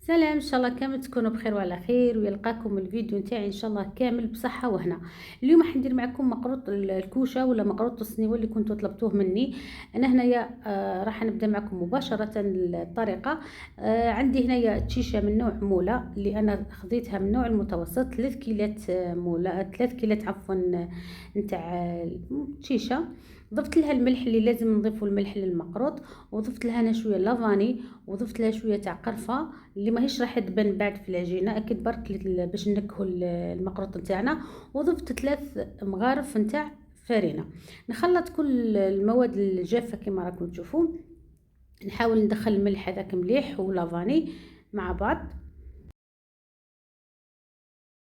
سلام، ان شاء الله كامل تكونوا بخير وعلى خير، ويلقاكم الفيديو نتاعي ان شاء الله كامل بصحه وهنا. اليوم راح ندير معكم مقروط الكوشه ولا مقروط السنيوه اللي كنتوا طلبتوه مني. انا هنايا راح نبدا معكم مباشره الطريقه. عندي هنايا تشيشه من نوع موله اللي انا خذيتها من نوع المتوسط 3 كيلات موله 3 كيلات عفوا نتاع تشيشه. ضفت لها الملح اللي لازم نضيفه الملح للمقروط، وضفت لها انا شويه لافاني، وضفت لها شويه تاع قرفه اللي ماهيش راح تبان بعد في العجينه، اكيد برك باش نكهو المقروط نتاعنا. وضفت 3 مغارف نتاع فرينه. نخلط كل المواد الجافه كما راكم تشوفوا. نحاول ندخل الملح هذاك مليح ولافاني مع بعض.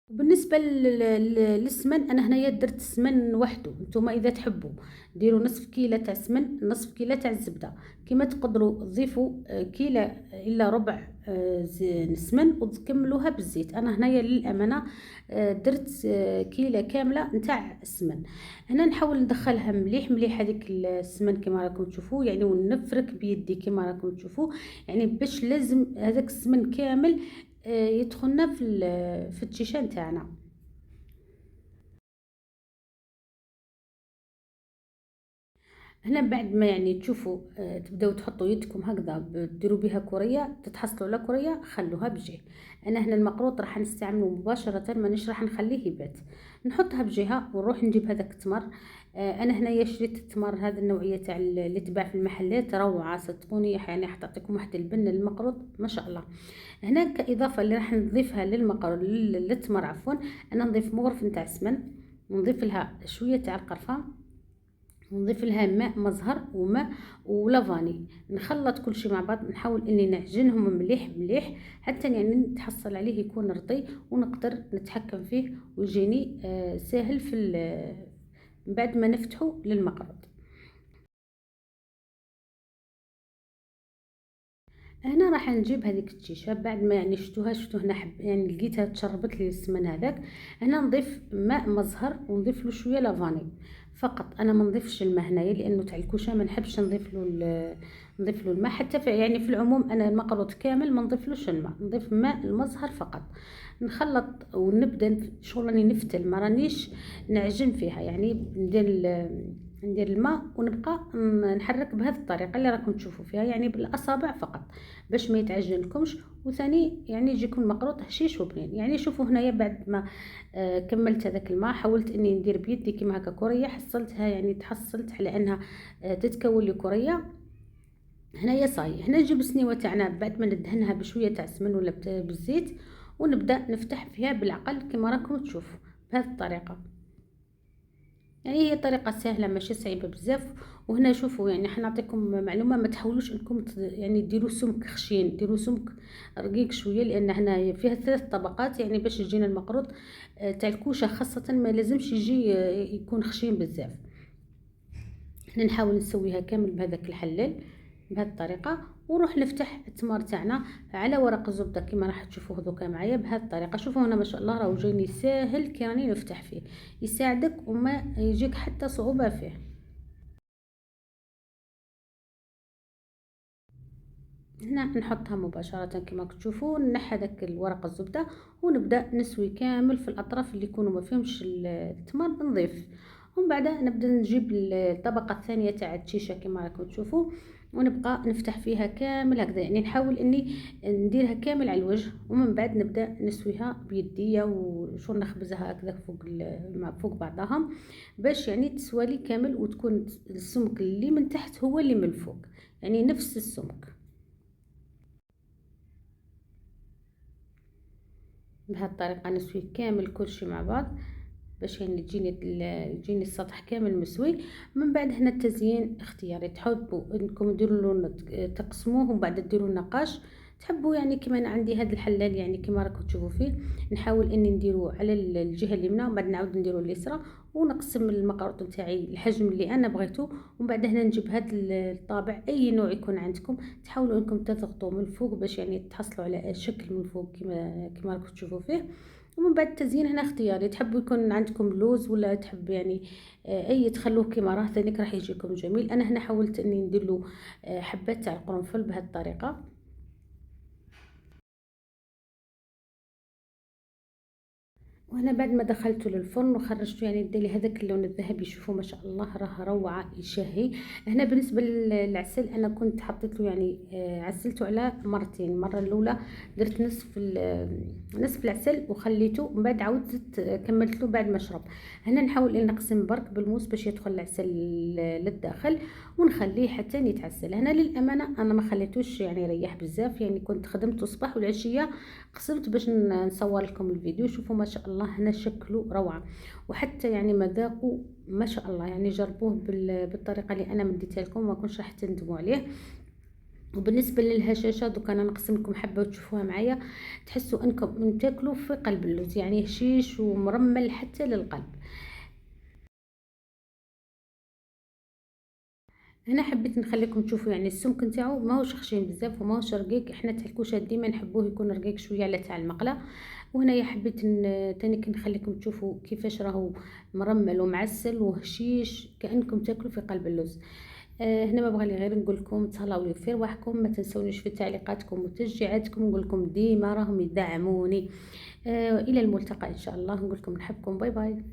بالنسبة للسمن، أنا هنايا درت سمن وحده، نتوما إذا تحبوا ديروا نصف كيلة تاع سمن، نصف كيلة تاع الزبدة. كيما تقدروا تضيفوا كيلة إلا ربع سمن وتكملوها بالزيت. أنا هنايا للأمانة درت كيلة كاملة نتاع السمن. هنا نحاول ندخلها مليح مليح هذيك السمن كما راكم تشوفوا يعني، ونفرك بيدي كما راكم تشوفوا يعني، باش لازم هذاك السمن كامل يدخلنا في التيشان تاعنا. هنا بعد ما يعني تشوفوا تبداو تحطوا يدكم هكذا ديروا بها كريه، تتحصلوا على كريه خلوها بجهه. انا هنا المقروط راح نستعمله مباشره، مانيش راح نخليه يبات. نحطها بجهه ونروح نجيب هذاك التمر. انا هنايا شريت التمر هذا النوعيه تاع اللي تباع في المحلات، روعه صدقوني يعني، حتعطيكم واحد البن المقروط ما شاء الله. هنا كاضافه اللي راح نضيفها للمقروط للتمر عفوا، انا نضيف مغرف نتاع السمن، ونضيف لها شويه تاع القرفه، ونضيف لها ماء مزهر وماء ولافاني. نخلط كل شيء مع بعض، نحاول اني نعجنهم مليح مليح حتى يعني نتحصل عليه يكون رطي، ونقدر نتحكم فيه ويجيني ساهل بعد ما نفتحه للمقرض. هنا راح نجيب هذيك التيشة بعد ما يعني شفتوا هنا حب يعني لقيتها تشربت لي السمن هذاك. هنا نضيف ماء مزهر ونضيف له شويه لافاني فقط. انا ما نضيفش الماء هنايا لانه تاع الكوشه ما نحبش نضيف له الماء. حتى في يعني في العموم انا المقروط كامل ما نضيفلوش الماء، نضيف ماء المزهر فقط. نخلط ونبدا شغل راني نفتل، ما رانيش نعجن فيها يعني. ندير الماء ونبقى نحرك بهذه الطريقه اللي راكم تشوفوا فيها يعني بالاصابع فقط باش ما يتعجن لكمش، وثاني يعني يجيكم مقروط هشيش وبنين يعني. شوفوا هنايا بعد ما كملت هذاك الماء حاولت اني ندير بيدي كيما هكا كوريه، حصلتها يعني تحصلت على انها تتكون لي كوريه. هنايا صاي. هنا نجيب السنيوه تاعنا بعد ما ندهنها بشويه تاع سمن ولا بالزيت، ونبدا نفتح فيها بالعقل كما راكم تشوفوا بهذه الطريقه يعني. هي طريقة سهلة ماشي صعيبة بزاف. وهنا شوفوا يعني حنعطيكم معلومة، ما تحاولوش انكم يعني ديروا سمك خشين، ديروا سمك رقيق شوية، لان هنا فيها 3 طبقات يعني باش يجينا المقروط تاع الكوشة خاصة ما لازمش يجي يكون خشين بزاف. احنا نحاول نسويها كامل بهذاك الحلال بهذه الطريقه، ونروح نفتح التمر تاعنا على ورق الزبده كما راح تشوفوه دوكا معايا بهذه الطريقه. شوفوا هنا ما شاء الله راهو جايني ساهل كي راني نفتح فيه، يساعدك وما يجيك حتى صعوبه فيه. هنا نحطها مباشره كما تشوفوا، نحي داك الورق الزبده ونبدا نسوي كامل في الاطراف اللي يكونوا ما فيهمش التمر نضيف. ومن بعد نبدا نجيب الطبقه الثانيه تاع التشيشه كما راكم تشوفوا، ونبقى نفتح فيها كامل هكذا يعني. نحاول اني نديرها كامل على الوجه، ومن بعد نبدا نسويها بيديه وشو نخبزها هكذا فوق بعضها باش يعني تسوالي كامل، وتكون السمك اللي من تحت هو اللي من فوق يعني نفس السمك. بهذه الطريقة نسوي كامل كل شيء مع بعض باش يعني يجيني السطح كامل مسوي. من بعد هنا التزيين اختياري، تحبوا انكم ديروا له تقسموه ومن بعد ديروا النقاش، تحبوا يعني كما انا عندي هذا الحلال يعني كما راكم تشوفوا فيه. نحاول اني نديرو على الجهه اليمنى ومن بعد نعاود نديرو اليسرى، ونقسم المقروط نتاعي الحجم اللي انا بغيته. ومن بعد هنا نجيب هذا الطابع اي نوع يكون عندكم، تحاولوا انكم تضغطوا من فوق باش يعني تحصلوا على شكل من فوق كما راكم تشوفوا فيه. ومن بعد التزيين هنا اختياري، تحبوا يكون عندكم لوز ولا تحب يعني اي تخلوه كما راه ثانيك راح يجيكم جميل. انا هنا حاولت اني ندير له حبات تاع القرنفل بهذه الطريقه. وانا بعد ما دخلته للفرن وخرجته يعني ادالي هذاك اللون الذهبي. شوفوا ما شاء الله راه روعه يشهي. هنا بالنسبه للعسل انا كنت حطيت له يعني عسلته على مرتين. المره الاولى درت نصف العسل وخليته، ومن بعد عاودت كملت له بعد ما شرب. هنا نحاول ان نقسم برك بالموس باش يدخل العسل للداخل، ونخليه حتى يتعسل. هنا للامانه انا ما خليتوش يعني يريح بزاف، يعني كنت خدمته الصباح والعشيه قسمت باش نصور لكم الفيديو. شوفوا ما شاء الله هنا شكله روعه، وحتى يعني مذاقه ما شاء الله. يعني جربوه بالطريقه اللي انا مديتها لكم، ما كنتش راح تندموا عليه. وبالنسبه للهشاشه دوك انا نقسم لكم حبه وتشوفوها معايا، تحسوا انكم تاكلوا في قلب اللوز، يعني هشيش ومرمل حتى للقلب. هنا حبيت نخليكم تشوفوا يعني السمك نتاعو ماهوش خشين بزاف وماهوش رقيق. احنا تاع الكشري ديما نحبوه يكون رقيق شويه على تاع المقله. وهنايا حبيت تاني نخليكم تشوفوا كيفاش راهو مرمل ومعسل وهشيش كانكم تاكلوا في قلب اللوز. هنا ما بغى لي غير نقول لكم تهلاو لي في رواحكم، ما تنسونيش في تعليقاتكم وتشجيعاتكم. نقول لكم ديما راهم يدعموني. الى الملتقى ان شاء الله. نقول لكم نحبكم، باي باي.